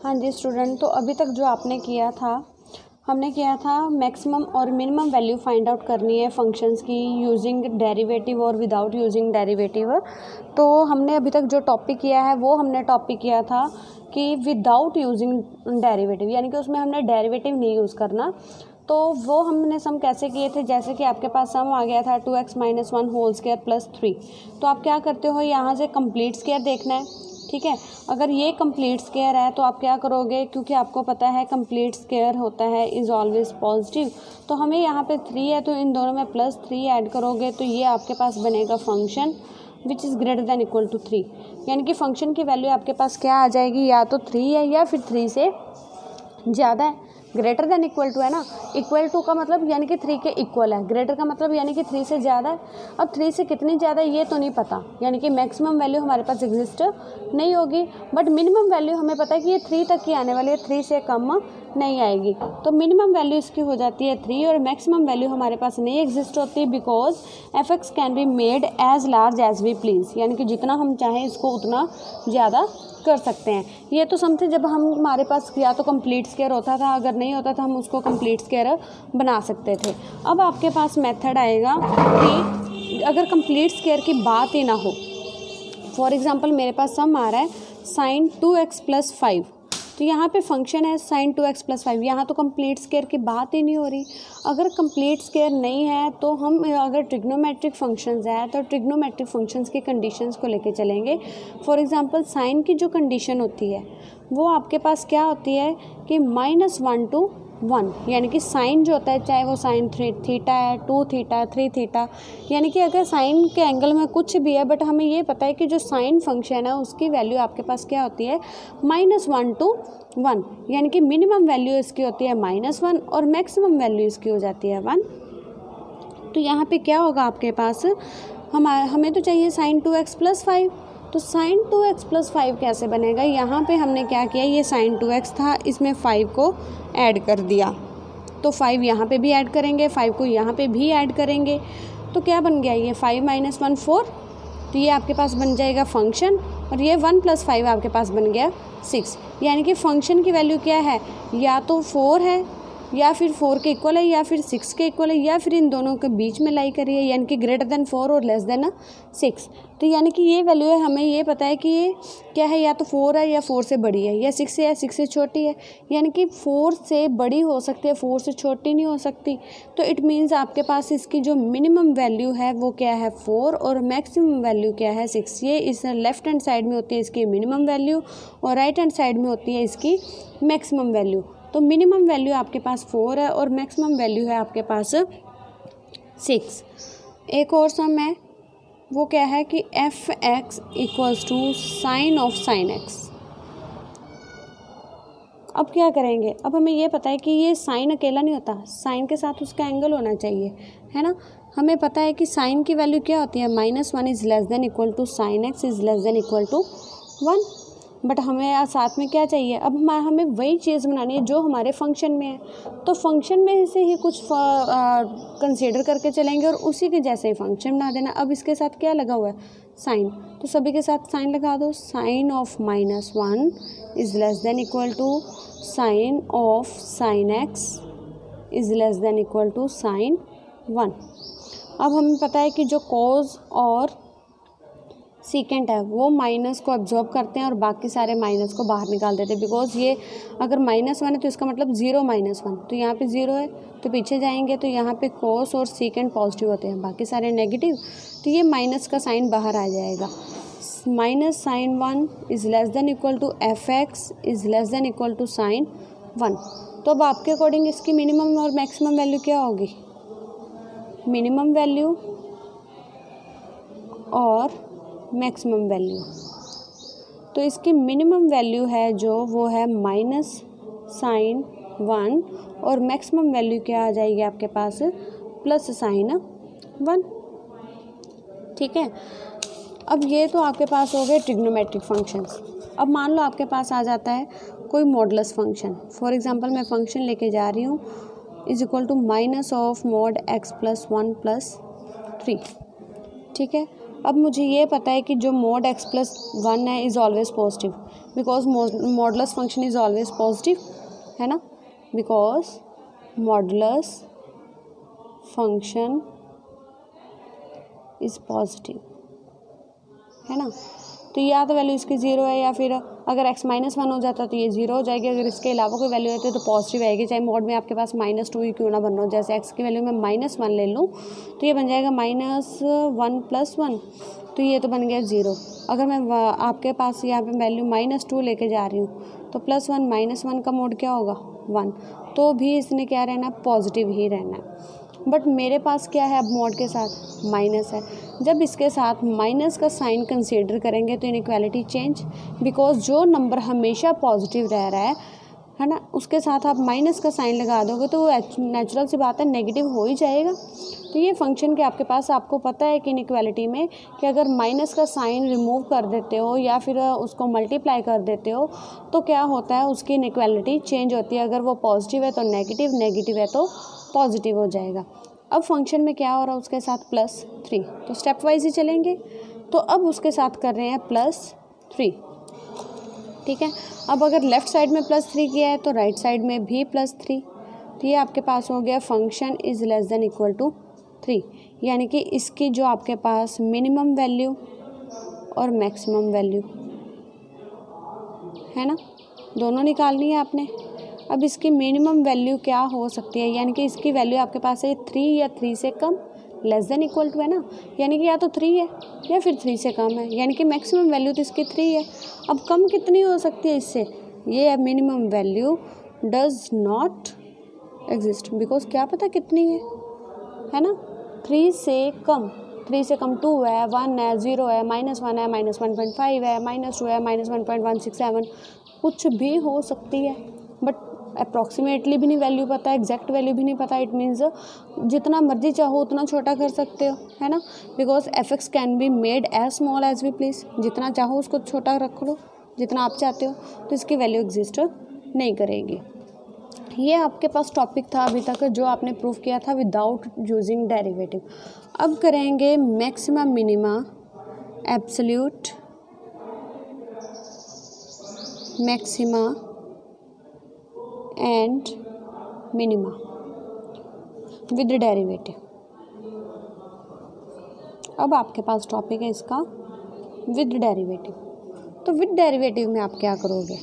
हाँ जी स्टूडेंट, तो अभी तक जो आपने किया था, हमने किया था मैक्सिमम और मिनिमम वैल्यू फाइंड आउट करनी है फंक्शंस की यूजिंग डेरिवेटिव और विदाउट यूजिंग डेरिवेटिव। तो हमने अभी तक जो टॉपिक किया है वो हमने टॉपिक किया था कि विदाउट यूजिंग डेरिवेटिव, यानी कि उसमें हमने डेरिवेटिव नहीं यूज़ करना। तो वो हमने सम कैसे किए थे, जैसे कि आपके पास सम आ गया था 2x - 1 होल स्क्वायर प्लस 3। तो आप क्या करते हो, यहाँ से कंप्लीट स्क्वायर देखना है, ठीक है। अगर ये कंप्लीट स्क्वायर है तो आप क्या करोगे, क्योंकि आपको पता है कंप्लीट स्क्वायर होता है इज़ ऑलवेज पॉजिटिव, तो हमें यहाँ पे 3 है तो इन दोनों में +3 ऐड करोगे तो ये आपके पास बनेगा function which is greater than equal to 3। यानी कि फंक्शन की वैल्यू आपके पास क्या आ जाएगी, या तो 3 है या फिर 3 से ज़्यादा है। ग्रेटर देन इक्वल टू है ना, इक्वल टू का मतलब यानी कि 3 के इक्वल है, ग्रेटर का मतलब यानी कि 3 से ज़्यादा है। अब 3 से कितनी ज़्यादा है ये तो नहीं पता, यानी कि मैक्सिमम वैल्यू हमारे पास एग्जिस्ट नहीं होगी, बट मिनिमम वैल्यू हमें पता है कि ये 3 तक ही आने वाली है, 3 से कम नहीं आएगी। तो मिनिमम वैल्यू इसकी हो जाती है 3 और मैक्सिमम वैल्यू हमारे पास नहीं एग्जिस्ट होती, because f(x) can be made as large as we please, यानी कि जितना हम चाहें इसको उतना ज़्यादा कर सकते हैं। ये तो समझे जब हमारे पास या तो कंप्लीट स्क्वायर होता था, अगर नहीं होता था हम उसको कंप्लीट स्क्वायर बना सकते थे। अब आपके पास मेथड आएगा कि अगर कंप्लीट स्क्वायर की बात ही ना हो, फॉर एग्जांपल मेरे पास सम आ रहा है sin 2x + 5, तो यहाँ पे फंक्शन है sin 2x + 5, यहाँ तो कंप्लीट स्क्वायर की बात ही नहीं हो रही। अगर कंप्लीट स्क्वायर नहीं है तो हम अगर ट्रिग्नोमेट्रिक फंक्शंस है तो ट्रिग्नोमेट्रिक फंक्शंस की कंडीशंस को लेके चलेंगे। फॉर एग्जांपल साइन की जो कंडीशन होती है वो आपके पास क्या होती है कि -1 to 1, यानी कि साइन जो होता है चाहे वो sin 3 थीटा है, 2 थीटा, 3 थीटा, यानी कि अगर साइन के एंगल में कुछ भी है, बट हमें ये पता है कि जो साइन फंक्शन है उसकी वैल्यू आपके पास क्या होती है -1 to 1, यानी कि मिनिमम वैल्यू इसकी होती है -1 और मैक्सिमम वैल्यू इसकी हो जाती है 1। तो यहाँ पे क्या होगा आपके पास, हमें तो चाहिए sin 2x + 5, तो sin 2x + 5 कैसे बनेगा, यहाँ पे हमने क्या किया, ये sin 2x था, इसमें 5 को ऐड कर दिया, तो 5 यहाँ पे भी ऐड करेंगे, 5 को यहाँ पे भी ऐड करेंगे, तो क्या बन गया, ये 5 - 1 4, तो ये आपके पास बन जाएगा फंक्शन, और ये 1 + 5 आपके पास बन गया 6। यानी कि फंक्शन की वैल्यू क्या है, या तो 4 है, या फिर 4 के इक्वल है, या फिर 6 के इक्वल है, या फिर इन दोनों के बीच में लाई करिए, यानी कि ग्रेटर देन 4 और लेस देन 6। तो यानी कि ये वैल्यू है, हमें ये पता है कि ये क्या है, या तो 4 है या 4 से बड़ी है, या 6 है या 6 से छोटी है, यानी कि 4 से बड़ी हो सकती है, 4 से छोटी नहीं हो सकती। तो इट मीन्स आपके पास इसकी जो मिनिमम वैल्यू है वो क्या है 4 और मैक्सिमम वैल्यू क्या है 6। ये इस लेफ्ट हैंड साइड में होती है इसकी मिनिमम वैल्यू और राइट हैंड साइड में होती है इसकी मैक्सिमम वैल्यू। तो मिनिमम वैल्यू आपके पास 4 है और मैक्सिमम वैल्यू है आपके पास 6। एक और सम है, वो क्या है कि f(x) = sin of sin x। अब क्या करेंगे, अब हमें ये पता है कि ये साइन अकेला नहीं होता, साइन के साथ उसका एंगल होना चाहिए, है ना। हमें पता है कि साइन की वैल्यू क्या होती है, -1 is less than equal to sin x is less than equal to 1, but हमें साथ में क्या चाहिए, अब हमें वही चीज़ बनानी है जो हमारे फंक्शन में है, तो फंक्शन में से ही कुछ कंसीडर करके चलेंगे और उसी के जैसे ही फंक्शन बना देना। अब इसके साथ क्या लगा हुआ है, साइन, तो सभी के साथ साइन लगा दो, sin of -1 is less than equal to sin of sin x is less than equal to sin 1। अब हमें पता है कि जो कॉज और सीकेंट है वो माइनस को एब्जॉर्ब करते हैं और बाकी सारे माइनस को बाहर निकाल देते हैं, बिकॉज ये अगर -1 है तो इसका मतलब 0 - 1, तो यहाँ पे 0 है तो पीछे जाएंगे तो यहाँ पे कॉस और सीकेंट पॉजिटिव होते हैं, बाकी सारे नेगेटिव, तो ये माइनस का साइन बाहर आ जाएगा। -sin 1 is less than equal to f(x) is less than equal to sin 1। तो अब आपके अकॉर्डिंग इसकी मिनिमम और मैक्सिमम वैल्यू क्या होगी, मिनिमम वैल्यू और मैक्सिमम वैल्यू, तो इसकी मिनिमम वैल्यू है जो वो है -sin 1 और मैक्सिमम वैल्यू क्या आ जाएगी आपके पास +sin 1, ठीक है। अब ये तो आपके पास हो गए ट्रिग्नोमेट्रिक फंक्शंस। अब मान लो आपके पास आ जाता है कोई मॉडुलस फंक्शन, फॉर एग्जांपल मैं फंक्शन लेके जा रही हूँ is equal to -(mod x + 1 + 3), ठीक है। अब मुझे ये पता है कि जो mod x प्लस 1 है is always positive, because modulus function is always positive, है ना, because modulus function is positive, है ना। तो या तो वैल्यू इसकी ज़ीरो है, या फिर अगर x -1 हो जाता तो ये ज़ीरो हो जाएगी। अगर इसके अलावा कोई वैल्यू रहती है तो पॉजिटिव आएगी, चाहे मोड में आपके पास -2 ही क्यों ना बन रहा हो। जैसे x की वैल्यू मैं -1 ले लूँ तो ये बन जाएगा -1 + 1, तो ये तो बन गया 0। अगर मैं आपके पास यहाँ पे वैल्यू -2 लेके जा रही हूँ तो +1 -1 का मोड क्या होगा 1, तो भी इसने क्या रहना, पॉजिटिव ही रहना है। बट मेरे पास क्या है अब मोड के साथ माइनस है। जब इसके साथ माइनस का साइन कंसीडर करेंगे तो इनइक्वालिटी चेंज, बिकॉज जो नंबर हमेशा पॉजिटिव रह रहा है ना, उसके साथ आप माइनस का साइन लगा दोगे तो वो नेचुरल सी बात है नेगेटिव हो ही जाएगा। तो ये फंक्शन के आपके पास, आपको पता है कि इनइक्वालिटी में कि अगर माइनस का साइन रिमूव कर देते हो या फिर उसको मल्टीप्लाई कर देते हो तो क्या होता है, उसकी इनइक्वालिटी चेंज होती है। अगर वो पॉजिटिव है तो नेगेटिव, नेगेटिव है तो पॉजिटिव हो जाएगा। अब फंक्शन में क्या हो रहा है, उसके साथ +3, तो स्टेप वाइज ही चलेंगे। तो अब उसके साथ कर रहे हैं +3, ठीक है। अब अगर लेफ़्ट साइड में +3 किया है तो राइट साइड में भी +3, तो ये आपके पास हो गया function is less than equal to 3, यानी कि इसकी जो आपके पास मिनिमम वैल्यू और मैक्सिमम वैल्यू है ना, दोनों निकालनी है आपने। अब इसकी मिनिमम वैल्यू क्या हो सकती है, यानी कि इसकी वैल्यू आपके पास है 3 या 3 से कम, लेस देन इक्वल टू, है ना, यानी कि या तो 3 है या फिर 3 से कम है, यानी कि मैक्सिमम वैल्यू तो इसकी 3 है। अब कम कितनी हो सकती है इससे, ये minimum value does not exist, because क्या पता कितनी है ना, 3 से कम, 3 से कम 2 है, 1 है, 0 है, -1 है, -1.5 है, -2 है, -1.167, कुछ भी हो सकती है। बट अप्रॉक्सीमेटली भी नहीं वैल्यू पता, एग्जैक्ट वैल्यू भी नहीं पता। इट मीन्स जितना मर्जी चाहो उतना छोटा कर सकते हो, है ना, because f(x) can be made as small as we please, जितना चाहो उसको छोटा रख लो जितना आप चाहते हो, तो इसकी वैल्यू एग्जिस्ट नहीं करेगी। ये आपके पास टॉपिक था अभी तक जो आपने प्रूव किया था विदाउट यूजिंग डेरिवेटिव। अब करेंगे maxima minima, absolute maxima and minima with derivative. अब आपके पास टॉपिक है इसका विद डेरिवेटिव। तो विद डेरिवेटिव में आप क्या करोगे,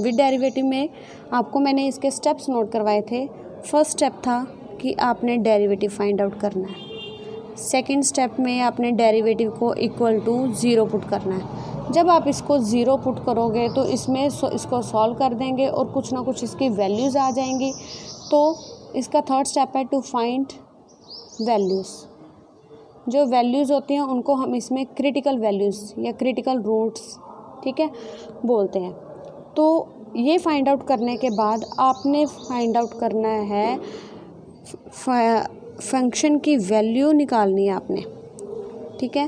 विद डेरिवेटिव में आपको मैंने इसके स्टेप्स नोट करवाए थे। फर्स्ट स्टेप था कि आपने डेरिवेटिव फाइंड आउट करना है। सेकंड स्टेप में आपने डेरिवेटिव को इक्वल टू 0 पुट करना है। जब आप इसको 0 पुट करोगे तो इसमें इसको सॉल्व कर देंगे और कुछ ना कुछ इसकी वैल्यूज़ आ जाएंगी। तो इसका थर्ड स्टेप है टू फाइंड वैल्यूज़। जो वैल्यूज़ होती हैं उनको हम इसमें क्रिटिकल वैल्यूज़ या क्रिटिकल रूट्स, ठीक है, बोलते हैं। तो ये फाइंड आउट करने के बाद आपने फाइंड आउट करना है फंक्शन की वैल्यू निकालनी है आपने, ठीक है,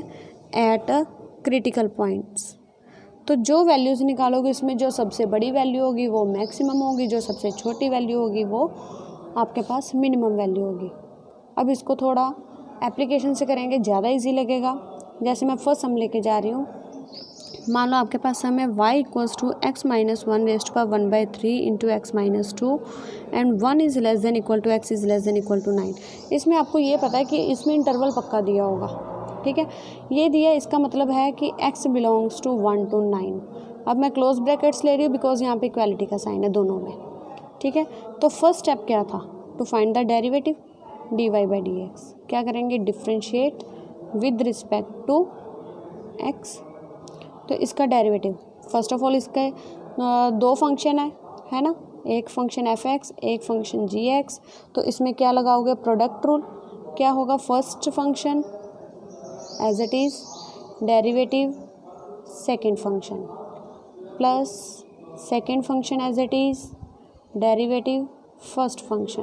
एट क्रिटिकल पॉइंट्स। तो जो वैल्यूज़ निकालोगे इसमें जो सबसे बड़ी वैल्यू होगी वो मैक्सिमम होगी, जो सबसे छोटी वैल्यू होगी वो आपके पास मिनिमम वैल्यू होगी। अब इसको थोड़ा एप्लीकेशन से करेंगे, ज़्यादा इजी लगेगा। जैसे मैं फर्स्ट सम लेके जा रही हूँ, मान लो आपके पास सम है y = x - 1 raised to power 1/3 into x - 2 and 1 is less than equal to x is less than equal to 9। इसमें आपको ये पता है कि इसमें इंटरवल पक्का दिया होगा, ठीक है, ये दिया, इसका मतलब है कि x बिलोंग्स टू 1 to 9। अब मैं क्लोज ब्रैकेट्स ले रही हूँ बिकॉज यहाँ पे इक्वालिटी का साइन है दोनों में, ठीक है। तो फर्स्ट स्टेप क्या था, to find the derivative dy/dx। क्या करेंगे, differentiate with respect to x। तो इसका डेरिवेटिव, फर्स्ट ऑफ ऑल इसके दो फंक्शन है ना, एक फंक्शन f(x), एक फंक्शन g(x). तो इसमें क्या लगाओगे, प्रोडक्ट रूल। क्या होगा, first function as it is, derivative second function plus second function as it is, derivative first function.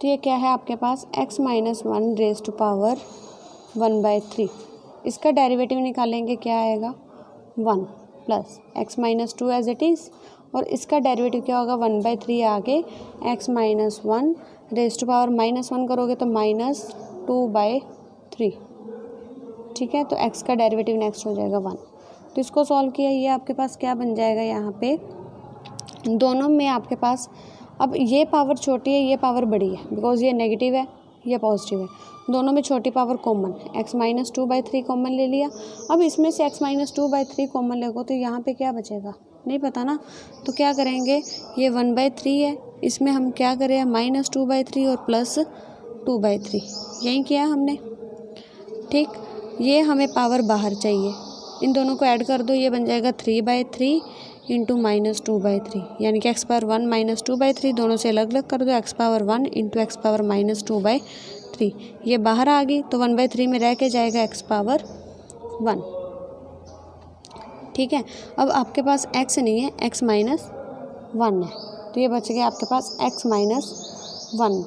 तो ये क्या है आपके पास, x - 1 रेज़ टू पावर 1/3। इसका डेरिवेटिव निकालेंगे, क्या आएगा 1 plus x - 2 as it is, और इसका डेरिवेटिव क्या होगा 1/3 आगे x - 1 रेज़ टू पावर -1 करोगे तो -2/3 3। ठीक है, तो x का डेरिवेटिव नेक्स्ट हो जाएगा 1। तो इसको सॉल्व किया, ये आपके पास क्या बन जाएगा, यहाँ पे दोनों में आपके पास, अब ये पावर छोटी है, ये पावर बड़ी है, बिकॉज ये नेगेटिव है, ये पॉजिटिव है, दोनों में छोटी पावर कॉमन, x-2/3 कॉमन ले लिया। अब इसमें से x-2/3 कॉमन लेगो तो यहाँ पे क्या बचेगा, नहीं पता ना, तो क्या करेंगे, ये 1/3 है, इसमें हम क्या करें, -2/3 और +2/3, यही किया हमने। ठीक, ये हमें पावर बाहर चाहिए, इन दोनों को ऐड कर दो, ये बन जाएगा 3/3 इंटू -2/3, यानी कि x⁻1 -2/3 दोनों से अलग अलग कर दो, x⁻1 इंटू x⁻2/3, ये बाहर आ गई तो 1/3 में रह के जाएगा x⁻1। ठीक है, अब आपके पास x नहीं है, x-1 है, तो ये बच गया आपके पास x-1।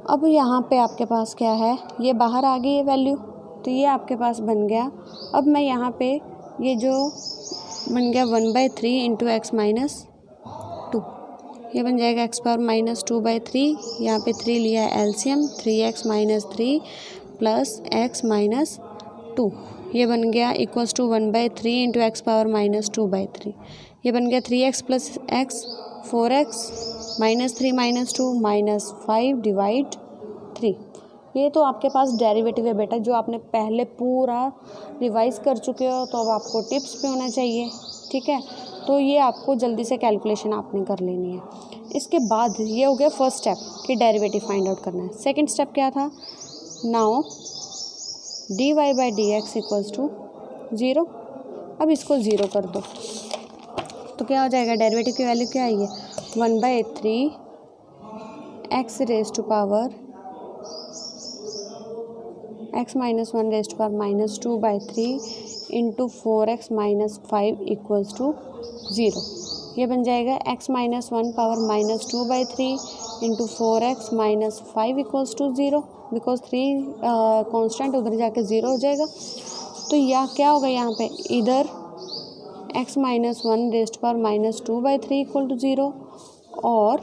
अब यहाँ पे आपके पास क्या है, ये बाहर आ गई है वैल्यू, तो ये आपके पास बन गया। अब मैं यहाँ पे ये जो बन गया 1/3 इंटू x-2, ये बन जाएगा x⁻2/3, यहाँ पे 3 लिया है एलसीएम, 3x-3 प्लस x-2, ये बन गया इक्वल्स टू 1/3 इंटू x⁻2/3, ये बन गया 3x plus x 4x -3 -2 -5 divide 3। ये तो आपके पास डेरिवेटिव है बेटा, जो आपने पहले पूरा रिवाइज कर चुके हो, तो अब आपको टिप्स पे होना चाहिए। ठीक है, तो ये आपको जल्दी से कैलकुलेशन आपने कर लेनी है। इसके बाद ये हो गया फर्स्ट स्टेप कि डेरिवेटिव फाइंड आउट करना है। सेकंड स्टेप क्या था, नाउ dy/dx इक्वल्स टू 0। अब इसको 0 कर दो तो क्या हो जाएगा, डेरिवेटिव की वैल्यू क्या आई है, 1/3 x raise to power x-1 -2/3 into 4x -5 equals to 0। ये बन जाएगा x-1 power -2/3 into 4x -5 equals to 0, because 3 constant उधर जाके 0 हो जाएगा। तो यह क्या होगा, यहाँ पे इधर x-1 raise to power -2/3 equal to 0 और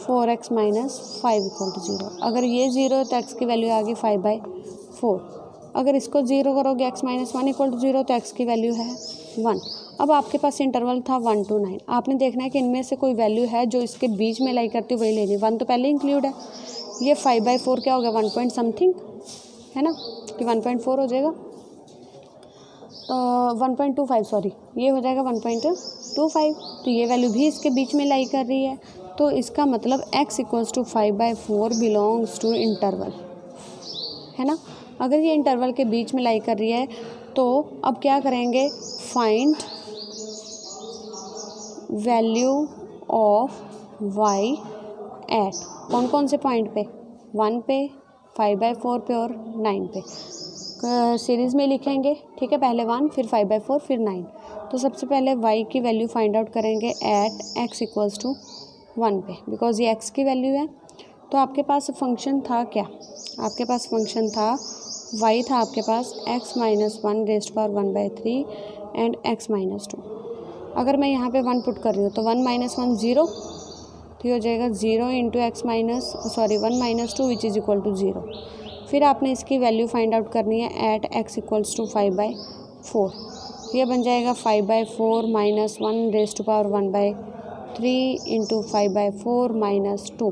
4x -5 इक्वल टू 0। अगर ये 0 तो x की वैल्यू आ गई 5/4। अगर इसको 0 करोगे x-1 इक्वल टू 0 तो x की वैल्यू है 1। अब आपके पास इंटरवल था 1 to 9, आपने देखना है कि इनमें से कोई वैल्यू है जो इसके बीच में लाई करती है, वही लेनी। 1 तो पहले इंक्लूड है, ये 5/4 क्या हो गया, 1 पॉइंट समथिंग है ना, कि 1.4 हो जाएगा, तो 1.25 सॉरी, ये हो जाएगा 1.25। तो ये वैल्यू भी इसके बीच में लाई कर रही है, तो इसका मतलब x equals to 5/4 belongs to interval, है ना। अगर ये इंटरवल के बीच में लाई कर रही है तो अब क्या करेंगे, find value of y at कौन कौन से पॉइंट पे, 1 पे, 5/4 पे और 9 पे। सीरीज़ में लिखेंगे, ठीक है, पहले 1 फिर 5/4 फिर 9। तो सबसे पहले y की वैल्यू फाइंड आउट करेंगे एट x इक्वल्स टू 1 पे, बिकॉज ये x की वैल्यू है। तो आपके पास फंक्शन था क्या, आपके पास फंक्शन था y था आपके पास x-1 raise to power 1/3 and x-2। अगर मैं यहाँ पे 1 पुट कर रही हूँ तो 1 - 1 0, तो ये हो जाएगा 0 into 1 - 2 which is equal to 0। फिर आपने इसकी वैल्यू फाइंड आउट करनी है एट x इक्वल्स टू 5/4। ये बन जाएगा 5/4 - 1 रेज़ टू पावर 1/3 इंटू 5/4 - 2।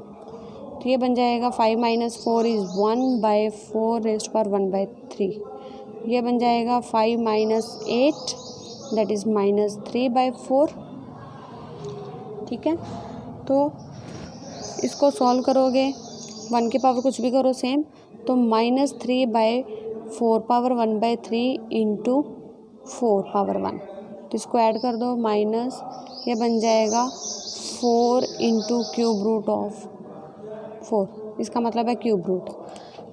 तो ये बन जाएगा 5 - 4 इज़ 1/4 रेज़ टू पावर 1/3। ये बन जाएगा 5 - 8 दैट इज़ -3/4। ठीक है, तो इसको सॉल्व करोगे, 1 की पावर कुछ भी करो सेम, तो -3/4 पावर 1/3 इंटू 4 पावर 1। तो इसको ऐड कर दो, माइनस ये बन जाएगा 4 इंटू क्यूब रूट ऑफ 4, इसका मतलब है क्यूब रूट।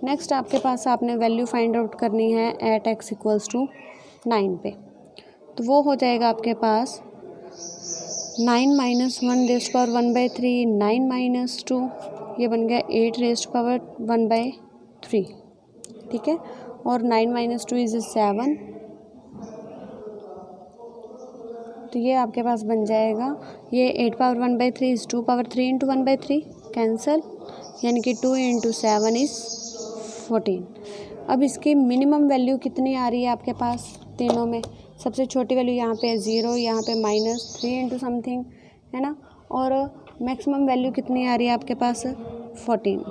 नेक्स्ट आपके पास आपने वैल्यू फाइंड आउट करनी है एट x इक्वल्स टू 9 पे, तो वो हो जाएगा आपके पास 9 - 1 रेज़ टू पावर 1/3 9 - 2, ये बन गया 8 रेज़ टू पावर 1/3। ठीक है, और 9 - 2 इज़ 7, तो ये आपके पास बन जाएगा, ये 8 power 1/3 is 2 power 3 into 1/3 cancel, यानी कि 2 इंटू 7 इज़ 14। अब इसकी मिनिमम वैल्यू कितनी आ रही है आपके पास तीनों में? सबसे छोटी वैल्यू यहाँ पे 0, यहाँ पे -3 इंटू समथिंग, है ना, और मैक्सिमम वैल्यू कितनी आ रही है आपके पास? 14।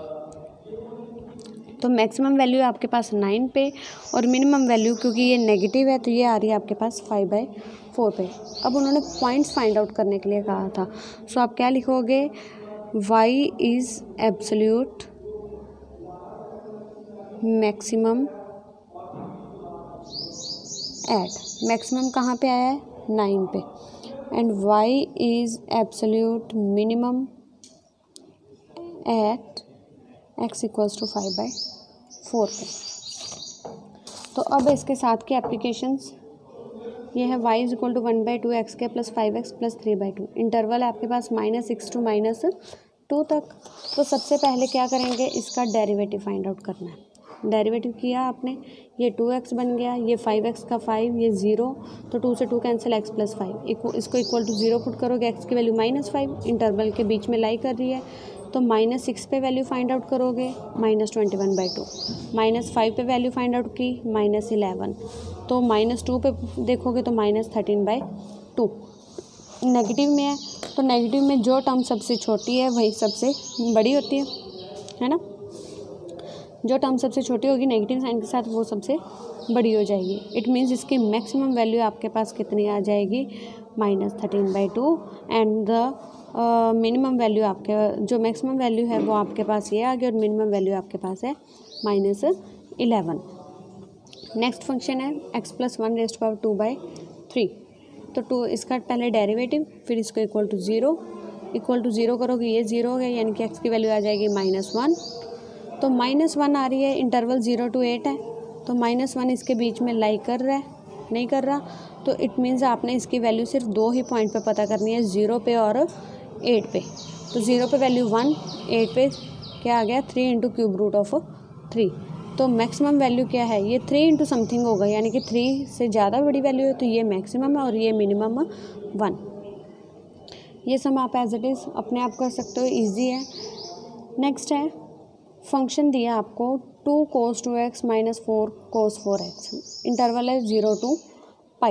तो मैक्सिमम वैल्यू है आपके पास 9 पे, और मिनिमम वैल्यू क्योंकि ये नेगेटिव है तो ये आ रही है आपके पास 5/4 पे। अब उन्होंने पॉइंट्स फाइंड आउट करने के लिए कहा था, सो आप क्या लिखोगे? y is absolute maximum at, maximum कहाँ पे आया है? 9 पे, and y is absolute minimum at x equals to 5/4 पे। तो अब इसके साथ के एप्लीकेशंस ये है y is equal to 1/2 x के प्लस 5x प्लस 3/2। इंटरवल है आपके पास -6 टू -2 तक। तो सबसे पहले क्या करेंगे? इसका डेरिवेटिव फाइंड आउट करना है। डेरिवेटिव किया आपने, ये 2x बन गया, ये 5x का 5, ये 0, तो 2 से 2 कैंसिल, x प्लस 5 इसको इक्वल टू 0 पुट करोगे, x की वैल्यू -5 इंटरवल के बीच में लाई कर रही है, तो -6 पे वैल्यू फाइंड आउट करोगे, -21/2, -5 पे वैल्यू फाइंड आउट की, -11, तो -2 पे देखोगे तो -13/2। नेगेटिव में है तो नेगेटिव में जो टर्म सबसे छोटी है वही सबसे बड़ी होती है ना, जो टर्म सबसे छोटी होगी नेगेटिव साइन के साथ वो सबसे बड़ी हो जाएगी। इट मीन्स इसकी मैक्सिमम वैल्यू आपके पास कितनी आ जाएगी? -13/2, एंड द मिनिमम वैल्यू आपके जो मैक्सिमम वैल्यू है वो आपके पास ये आ गई, और मिनिमम वैल्यू आपके पास है -11। नेक्स्ट फंक्शन है x + 1 ⁻² 2/3। तो 2 इसका पहले डेरिवेटिव, फिर इसको इक्वल टू 0 करोगे, ये 0 हो गया, यानी कि x की वैल्यू आ जाएगी -1। तो -1 आ रही है, इंटरवल 0 to 8 है, तो -1 इसके बीच में लाई कर रहा है, नहीं कर रहा, तो इट मीन्स आपने इसकी वैल्यू सिर्फ 2 ही पॉइंट पे पता करनी है, 0 पे और 8 पे। तो 0 पे वैल्यू 1, 8 पे क्या आ गया? 3 इंटू ⁻√3। तो मैक्सिमम वैल्यू क्या है? ये 3 इंटू समथिंग होगा, यानी कि 3 से ज़्यादा बड़ी वैल्यू है, तो ये मैक्सिमम है और ये मिनिमम 1। ये सम आप एज इट इज़ अपने आप कर सकते हो, ईजी है। नेक्स्ट है फंक्शन दिया आपको 2 cos 2x - 4 cos 4x, interval है 0 to π।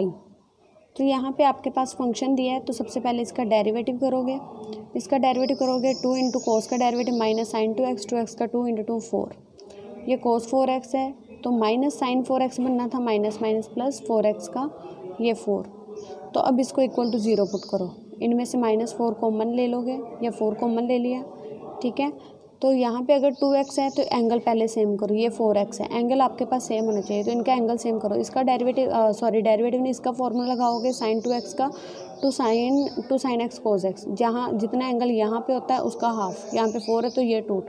तो यहाँ पे आपके पास फंक्शन दिया है, तो सबसे पहले इसका डेरिवेटिव करोगे, 2 इंटू कोस का डेरिवेटिव -sin 2x, 2x का 2 इंटू 4, ये cos 4x है, तो -sin 4x बनना था, माइनस प्लस 4x का ये 4। तो अब इसको इक्वल टू 0 पुट करो, इनमें से -4 कॉमन ले लोगे, या 4 कॉमन ले लिया, ठीक है। तो यहाँ पे अगर 2x है तो एंगल पहले सेम करो, ये 4x है, एंगल आपके पास सेम होना चाहिए, तो इनका एंगल सेम करो। इसका डेरिवेटिव नहीं, इसका फॉर्मूला लगाओगे sin 2x का, to sin x cos x, जहाँ जितना एंगल यहाँ पे होता है उसका हाफ, यहाँ पे 4 है तो ये 2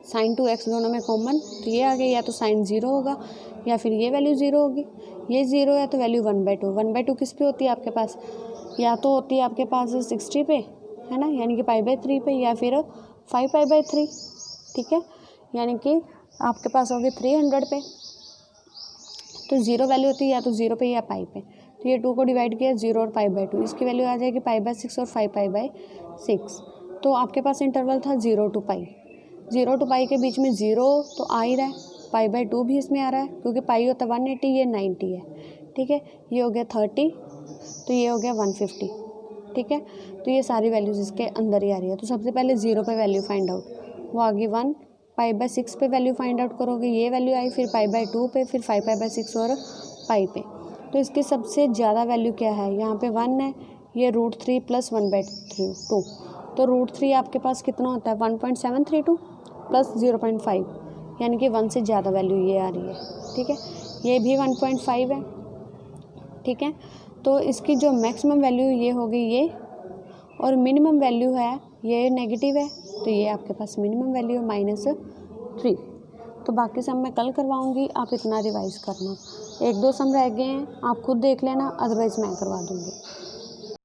sin 2x दोनों में कॉमन, तो ये आ गया, या तो sin 0 होगा या फिर ये वैल्यू 0 होगी, ये 0 है तो वैल्यू 1/2, 1/2 किस पे होती है आपके पास? या तो होती है आपके पास 60 पे, है ना, यानी कि π/3 पे, या फिर 5π/3, ठीक है, यानी कि आपके पास होगी 300 पे। तो 0 वैल्यू होती है या तो 0 पे या पाई पे, तो ये 2 को डिवाइड किया 0 और π/2, इसकी वैल्यू आ जाएगी π/6 और 5π/6। तो आपके पास इंटरवल था 0 to π, 0 to π के बीच में 0 तो आ ही रहा है, π/2 भी इसमें आ रहा है, क्योंकि पाई होता है 180, ये 90 है, ठीक है, ये हो गया 30, तो ये हो गया 150, ठीक है। तो ये सारी वैल्यूज़ इसके अंदर ही आ रही है। तो सबसे पहले 0 पे वैल्यू फाइंड आउट, वो आ गई 1, π/6 पे वैल्यू फाइंड आउट करोगे, ये वैल्यू आई, फिर π/2 पे, फिर 5π/6 और पाई पे। तो इसकी सबसे ज़्यादा वैल्यू क्या है? यहाँ पे 1 है, ये √3 + 1/2, तो √3 आपके पास कितना होता है? 1.732 प्लस 0.5, यानी कि 1 से ज़्यादा वैल्यू ये आ रही है, ठीक है। ये भी 1.5 है, ठीक है। तो इसकी जो मैक्सिमम वैल्यू ये हो गई ये, और मिनिमम वैल्यू है ये नेगेटिव है, तो ये आपके पास मिनिमम वैल्यू है -3। तो बाकी सम मैं कल करवाऊँगी, आप इतना रिवाइज़ करना। 1-2 सम रह गए हैं, आप खुद देख लेना, अदरवाइज़ मैं करवा दूँगी।